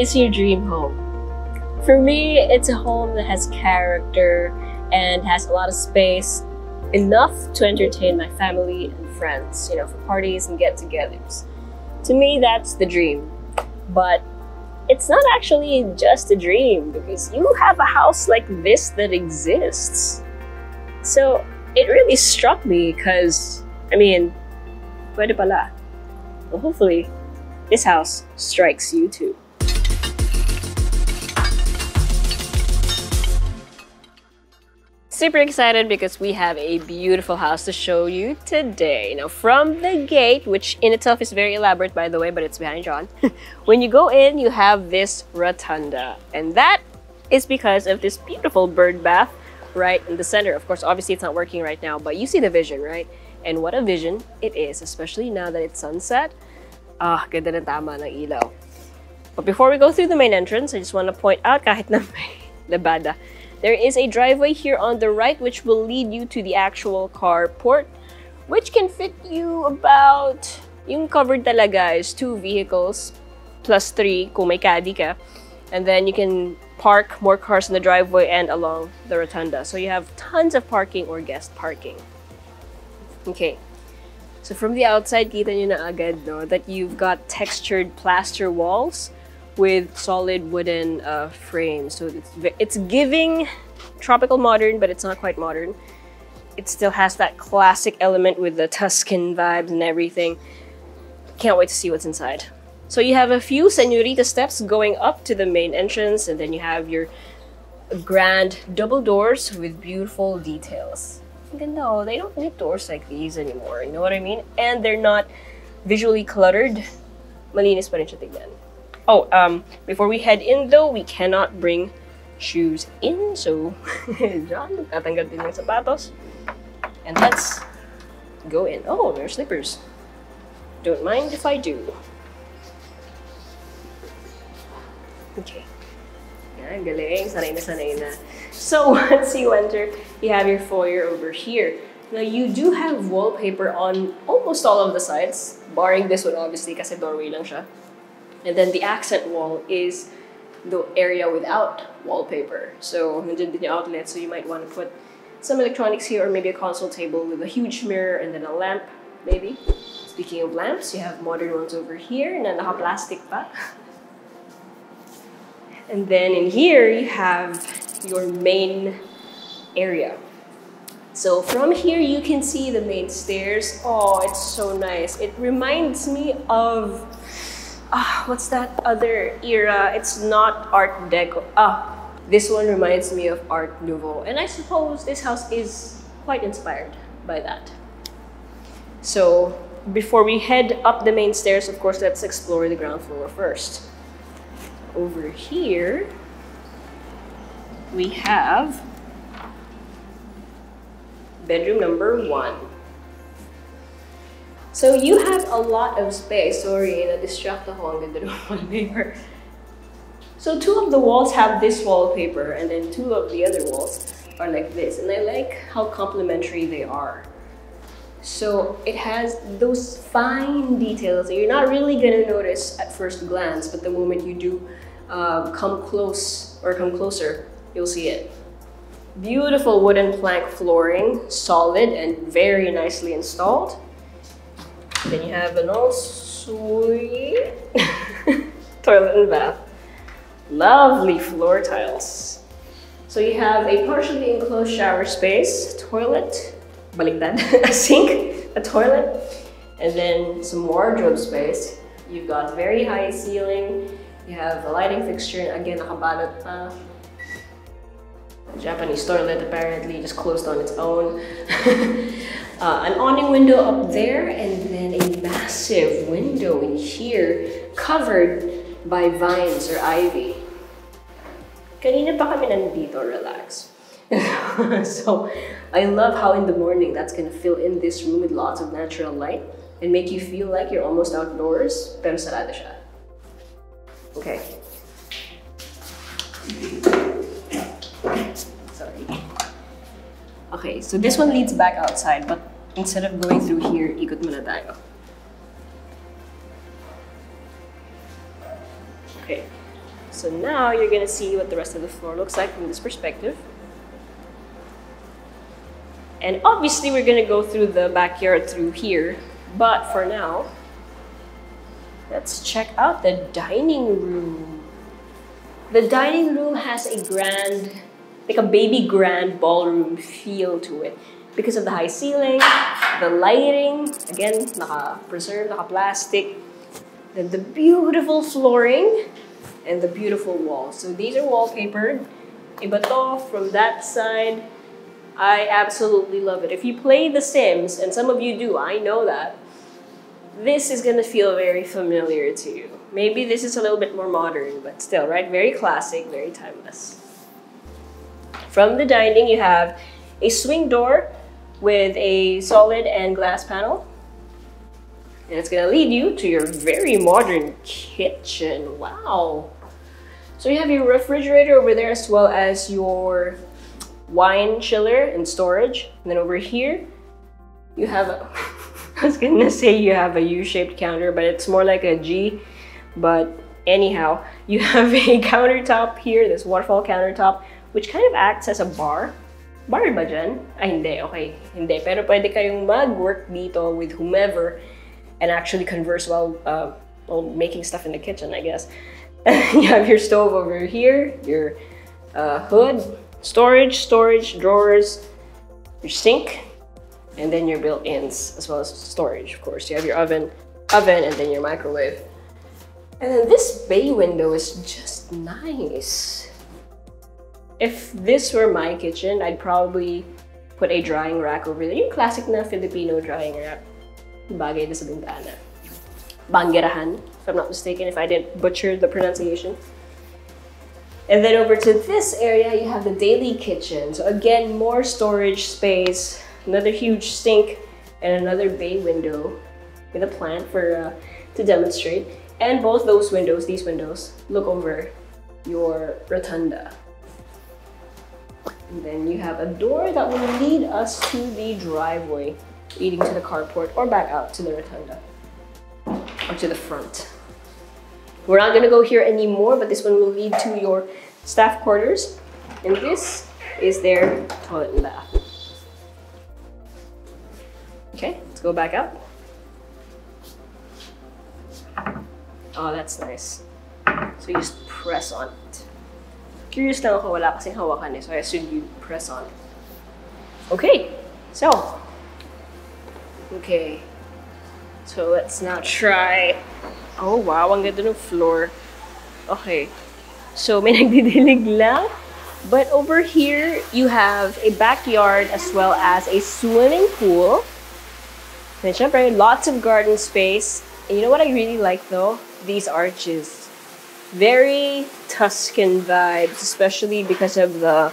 is your dream home? For me, it's a home that has character and has a lot of space, enough to entertain my family and friends, you know, for parties and get-togethers. To me, that's the dream. But it's not actually just a dream because you have a house like this that exists. So it really struck me because, I mean, pwede pala. Well, hopefully, this house strikes you too. Super excited because we have a beautiful house to show you today. Now, from the gate, which in itself is very elaborate, by the way, but it's behind John. When you go in, you have this rotunda. And that is because of this beautiful bird bath right in the center. Of course, obviously it's not working right now, but you see the vision, right? And what a vision it is, especially now that it's sunset. Ah, ganda ng tama ng ilaw. But before we go through the main entrance, I just want to point out, kahit na may labada, there is a driveway here on the right which will lead you to the actual carport, which can fit you about, yung covered talaga is 2 vehicles plus 3 kung may caddy ka. And then you can park more cars in the driveway and along the rotunda. So you have tons of parking or guest parking. Okay, so from the outside, kita nyo na agad, no, that you've got textured plaster walls with solid wooden frames. So it's giving tropical modern, but it's not quite modern. It still has that classic element with the Tuscan vibes and everything. Can't wait to see what's inside. So you have a few señorita steps going up to the main entrance, and then you have your grand double doors with beautiful details. No, they don't need doors like these anymore, you know what I mean? And they're not visually cluttered. Malinis pa rin siya tignan. Oh, before we head in though, we cannot bring shoes in, so John, tatanggal din yung sapatos. And let's go in. Oh, there are slippers. Don't mind if I do. Okay. Yan, galing. Sanay na, sanay na. So once you enter, you have your foyer over here. Now you do have wallpaper on almost all of the sides, barring this one obviously kasi doorway lang siya. And then the accent wall is the area without wallpaper. So nandiyan din yung outlet, so you might want to put some electronics here or maybe a console table with a huge mirror and then a lamp, maybe. Speaking of lamps, you have modern ones over here na naka-plastic pa. And then in here, you have your main area. So from here, you can see the main stairs. Oh, it's so nice. It reminds me of, what's that other era? It's not Art Deco. This one reminds me of Art Nouveau. And I suppose this house is quite inspired by that. So before we head up the main stairs, of course, let's explore the ground floor first. Over here, we have bedroom number 1. So you have a lot of space. Sorry, na-distract ako, ang ganda ng wallpaper. So 2 of the walls have this wallpaper, and then 2 of the other walls are like this. And I like how complementary they are. So it has those fine details that you're not really gonna notice at first glance, but the moment you do come closer, you'll see it. Beautiful wooden plank flooring, solid and very nicely installed. Then you have an ensuite toilet and bath. Lovely floor tiles. So you have a partially enclosed shower space, toilet, baliktad, a sink, a toilet, and then some wardrobe space. You've got very high ceiling. You have a lighting fixture, and again, nakabalot pa. Japanese toilet apparently just closed on its own. An awning window up there, and then a massive window in here covered by vines or ivy. Kanina pa kami nandito, relax. So I love how in the morning that's gonna fill in this room with lots of natural light and make you feel like you're almost outdoors, pero sarado siya. Okay. Sorry. Okay, so this one leads back outside, but instead of going through here, ikot muna tayo. Okay. So now you're gonna see what the rest of the floor looks like from this perspective. And obviously we're gonna go through the backyard through here, but for now, let's check out the dining room. The dining room has a grand, like a baby grand ballroom feel to it because of the high ceiling, the lighting, again, naka-preserve, naka-plastic, then the beautiful flooring, and the beautiful walls. So these are wallpapered. Iba to from that side. I absolutely love it. If you play The Sims, and some of you do, I know that, this is gonna feel very familiar to you. Maybe this is a little bit more modern, but still, right? Very classic, very timeless. From the dining, you have a swing door with a solid and glass panel. And it's gonna lead you to your very modern kitchen. Wow. So you have your refrigerator over there as well as your wine chiller and storage. And then over here, you have a, I was gonna say you have a U-shaped counter, but it's more like a G. But anyhow, you have a countertop here, this waterfall countertop, which kind of acts as a bar. Bar ba dyan? Ay, hindi. Okay. Hindi. Pero pwede kayong mag-work dito with whomever and actually converse while making stuff in the kitchen, I guess. You have your stove over here, your hood, storage, drawers, your sink, and then your built-ins, as well as storage, of course. You have your oven, and then your microwave. And then this bay window is just nice. If this were my kitchen, I'd probably put a drying rack over there. Yung classic na Filipino drying rack. Bagay na sa bintana. Banggerahan, if I'm not mistaken, if I didn't butcher the pronunciation. And then over to this area, you have the daily kitchen. So again, more storage space, another huge sink, and another bay window with a plant for to demonstrate. And both those windows, these windows, look over your rotunda. And then you have a door that will lead us to the driveway, leading to the carport or back out to the rotunda, or to the front. We're not gonna go here anymore, but this one will lead to your staff quarters. And this is their toilet and bath. Okay, let's go back out. Oh, that's nice. So you just press on it. Curious lang ako, wala kasing hawakan eh, so I assume you press on it. Okay, so let's now try. Oh wow, ang ganda ng floor. Okay, so may nagdidilig lang. But over here, you have a backyard as well as a swimming pool. And syempre, lots of garden space. And you know what I really like though? These arches. Very Tuscan vibes, especially because of the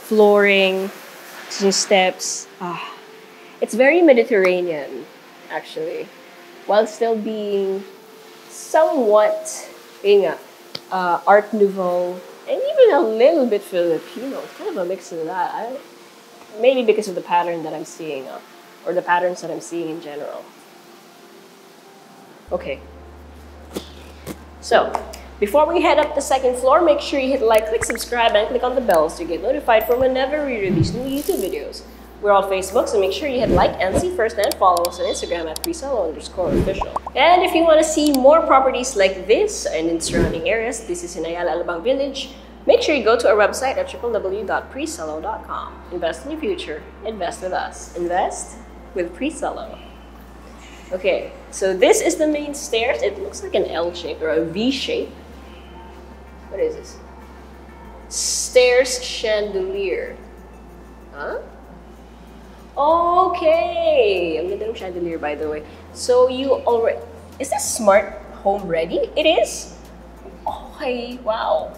flooring, steps. It's very Mediterranean, actually, while still being somewhat Art Nouveau and even a little bit Filipino. It's kind of a mix of that. Maybe because of the pattern that I'm seeing, or the patterns that I'm seeing in general. Okay. So, before we head up the second floor, make sure you hit like, click subscribe, and click on the bell so you get notified from whenever we release new YouTube videos. We're on Facebook, so make sure you hit like and see first and follow us on Instagram at Presello_official. And if you want to see more properties like this and in surrounding areas, this is in Ayala, Alabang Village, make sure you go to our website at www.presello.com. Invest in your future. Invest with us. Invest with Presello. Okay, so this is the main stairs. It looks like an L shape or a V shape. What is this? Stairs chandelier. Huh? Okay! Ang ganda ng chandelier, by the way. So you already... Is this smart home ready? It is? Okay, wow.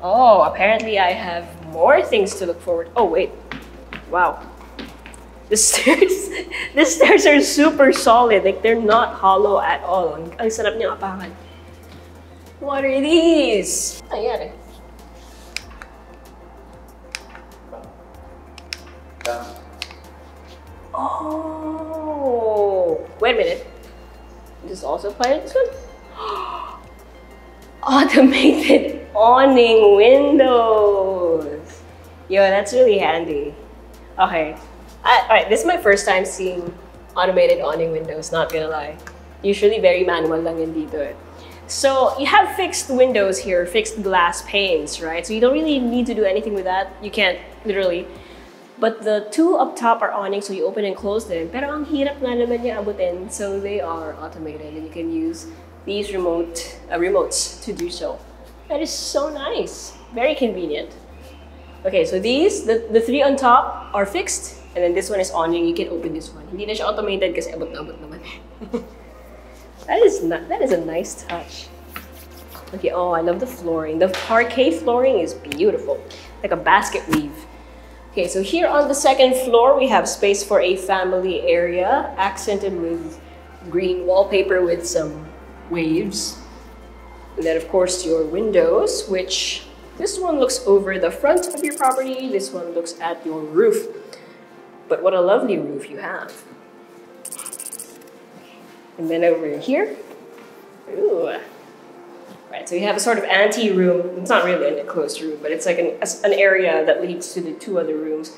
Oh, apparently I have more things to look forward. Oh, wait. Wow. The stairs are super solid. Like, they're not hollow at all. Ang sarap niyang apakan. What are these? Ayan. Oh, wait a minute. This is also part of this one? automated awning windows. Yo, that's really handy. Okay. Alright, this is my first time seeing automated awning windows, not gonna lie. Usually very manual lang yun dito eh. So you have fixed windows here, fixed glass panes, right? So you don't really need to do anything with that. You can't, literally. But the two up top are awning, so you open and close them. Pero ang hirap nga naman niya abutin, so they are automated and you can use these remotes to do so. That is so nice. Very convenient. Okay, so these, the three on top are fixed, and then this one is awning. You can open this one. Hindi na siya automated kasi abot na abot naman. That is a nice touch. Okay, oh, I love the flooring. The parquet flooring is beautiful, like a basket weave. Okay, so here on the second floor, we have space for a family area, accented with green wallpaper with some waves. And then, of course, your windows, which this one looks over the front of your property. This one looks at your roof. But what a lovely roof you have. And then over here, ooh. Right, so you have a sort of ante-room. It's not really an enclosed room, but it's like an area that leads to the two other rooms.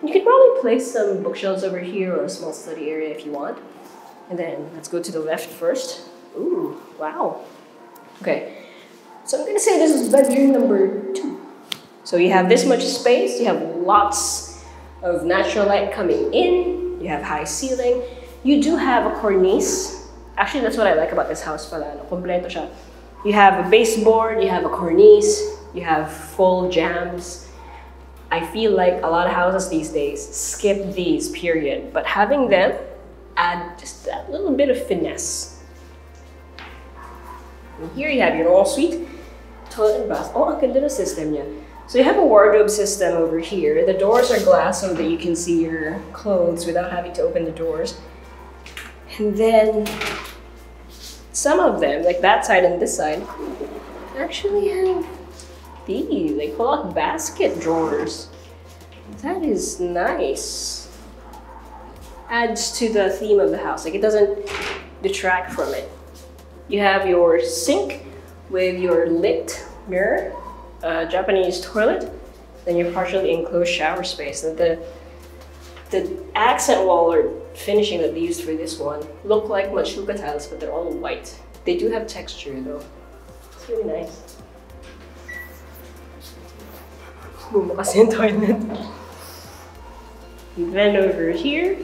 And you could probably place some bookshelves over here or a small study area if you want. And then let's go to the left first. Ooh, wow. Okay, so I'm gonna say this is bedroom number 2. So you have this much space, you have lots of natural light coming in, you have high ceiling, you do have a cornice. Actually, that's what I like about this house pala, no? Kompleto siya. You have a baseboard, you have a cornice, you have full jams. I feel like a lot of houses these days skip these, period. But having them add just that little bit of finesse. And here you have your ensuite, toilet and bath. Oh, ang ganda ng system niya. So you have a wardrobe system over here. The doors are glass so that you can see your clothes without having to open the doors. And then some of them, like that side and this side, actually have these, like pull-out basket drawers. That is nice. Adds to the theme of the house. Like it doesn't detract from it. You have your sink with your lit mirror, Japanese toilet, then your partially enclosed shower space. And the accent wall or finishing that they used for this one look like machuca tiles, but they're all white. They do have texture though. It's really nice. Bumukas yung toilet. Then over here,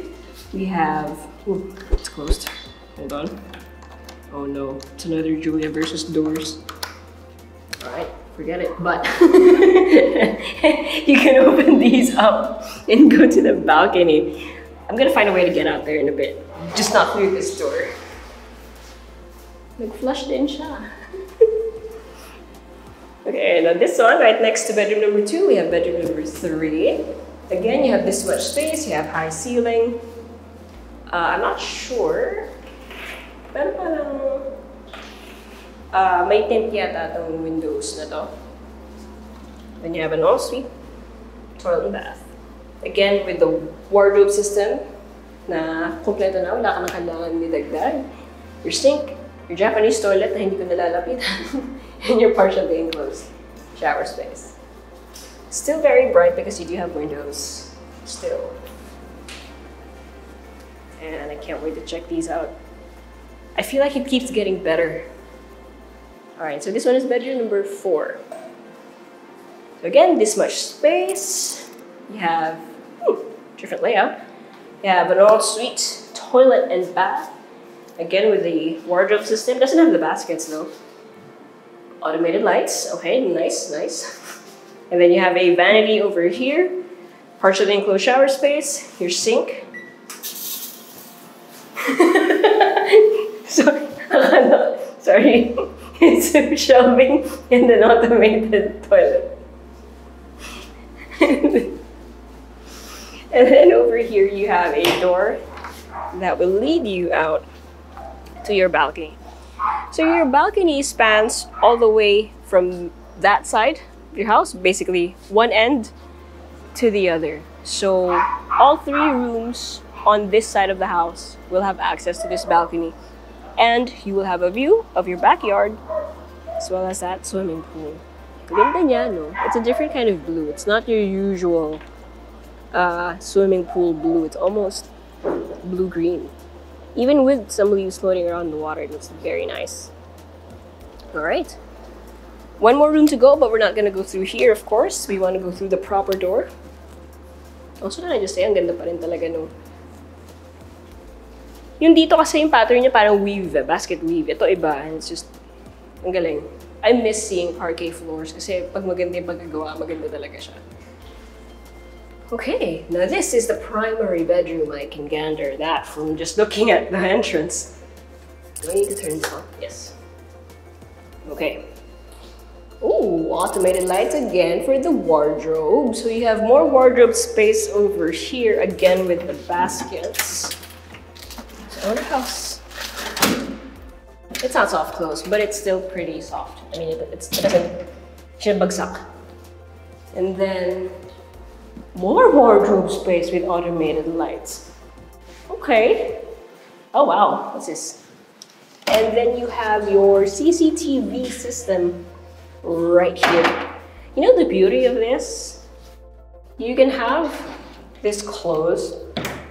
we have, ooh, it's closed. Hold on. Oh no, it's another Julia versus doors. All right, forget it, but you can open these up and go to the balcony. I'm gonna find a way to get out there in a bit, just not through this door. Nag-flush din siya. Okay, now this one, right next to bedroom number 2, we have bedroom number 3. Again, you have this much space, you have high ceiling. I'm not sure, pero parang may tint yata itong windows na to. Then you have an ensuite, toilet and bath. Again, with the wardrobe system na kompleto na, wala ka nang kailangan nidagdag. Your sink, your Japanese toilet na hindi ko nalalapit, and your partially enclosed shower space. Still very bright because you do have windows still. And I can't wait to check these out. I feel like it keeps getting better. Alright, so this one is bedroom number 4. So again, this much space. You have different layout. You have an ensuite, toilet and bath. Again with the wardrobe system. Doesn't have the baskets though. Automated lights. Okay, nice, nice. And then you have a vanity over here. Partially enclosed shower space. Your sink. Sorry. It's a shelving and an automated toilet. And then over here you have a door that will lead you out to your balcony. So your balcony spans all the way from that side of your house, basically one end to the other. So all 3 rooms on this side of the house will have access to this balcony. And you will have a view of your backyard as well as that swimming pool. Ganda niya, no? It's a different kind of blue. It's not your usual swimming pool blue. It's almost blue-green. Even with some leaves floating around the water, it looks very nice. Alright. One more room to go, but we're not gonna go through here, of course. We want to go through the proper door. Also, can I just say, ang ganda pa rin talaga no. Yung dito kasi yung pattern niya parang weave, basket weave. Ito iba, and it's just, ang galing. I miss seeing parquet floors kasi pag maganda yung pagkagawa, maganda talaga siya. Okay, now this is the primary bedroom. I can gander that from just looking at the entrance. Do I need to turn this on? Yes. Okay. Ooh, automated lights again for the wardrobe. So you have more wardrobe space over here, again with the baskets. So I wonder how... It's not soft close, but it's still pretty soft. I mean, it doesn't... Bagsak. And then... more wardrobe space with automated lights. Okay. Oh wow, what's this? And then you have your CCTV system right here. You know the beauty of this? You can have this closed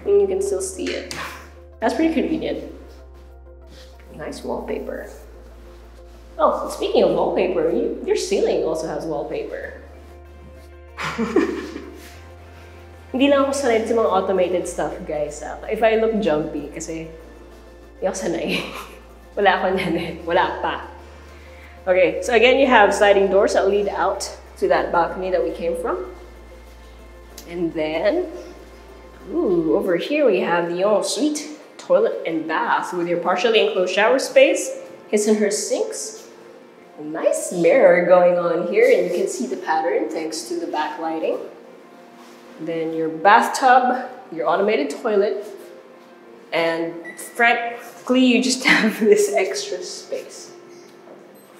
and you can still see it. That's pretty convenient. Nice wallpaper. Oh, speaking of wallpaper, your ceiling also has wallpaper. Hindi lang ako sanay sa mga automated stuff, guys. If I look jumpy, kasi hindi ako sanay. Wala ako nan eh. Wala pa. Okay, so again, you have sliding doors that lead out to that balcony that we came from. And then, ooh, over here we have the ensuite toilet and bath with your partially enclosed shower space, his and her sinks. A nice mirror going on here, and you can see the pattern thanks to the backlighting. Then your bathtub, your automated toilet, and frankly, you just have this extra space.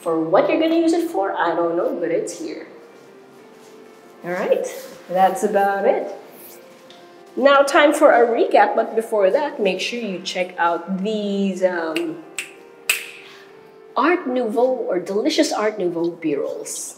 For what you're gonna use it for, I don't know, but it's here. All right, that's about it. Now time for a recap, but before that, make sure you check out these Art Nouveau or delicious Art Nouveau B-rolls.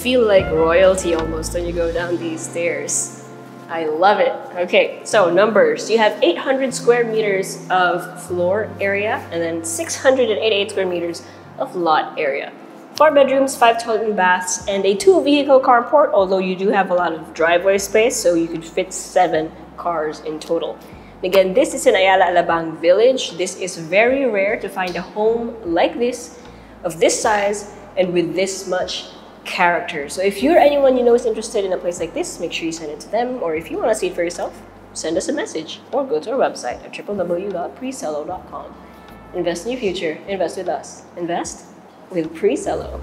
Feel like royalty almost when you go down these stairs. I love it. Okay, so numbers. You have 800 square meters of floor area and then 688 square meters of lot area. 4 bedrooms, 5 toilet and baths, and a 2-vehicle carport, although you do have a lot of driveway space, so you could fit 7 cars in total. Again, this is in Ayala, Alabang village. This is very rare to find a home like this, of this size, and with this much character. So if you're anyone you know is interested in a place like this, make sure you send it to them, or if you want to see it for yourself, send us a message or go to our website at www.presello.com. Invest in your future. Invest with us. Invest with Presello.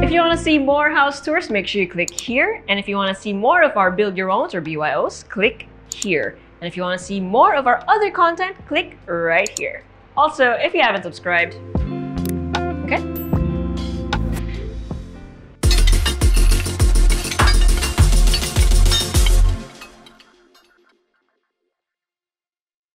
If you want to see more house tours, make sure you click here. And if you want to see more of our Build Your Owns or BYOs, click here. And if you want to see more of our other content, click right here. Also, if you haven't subscribed,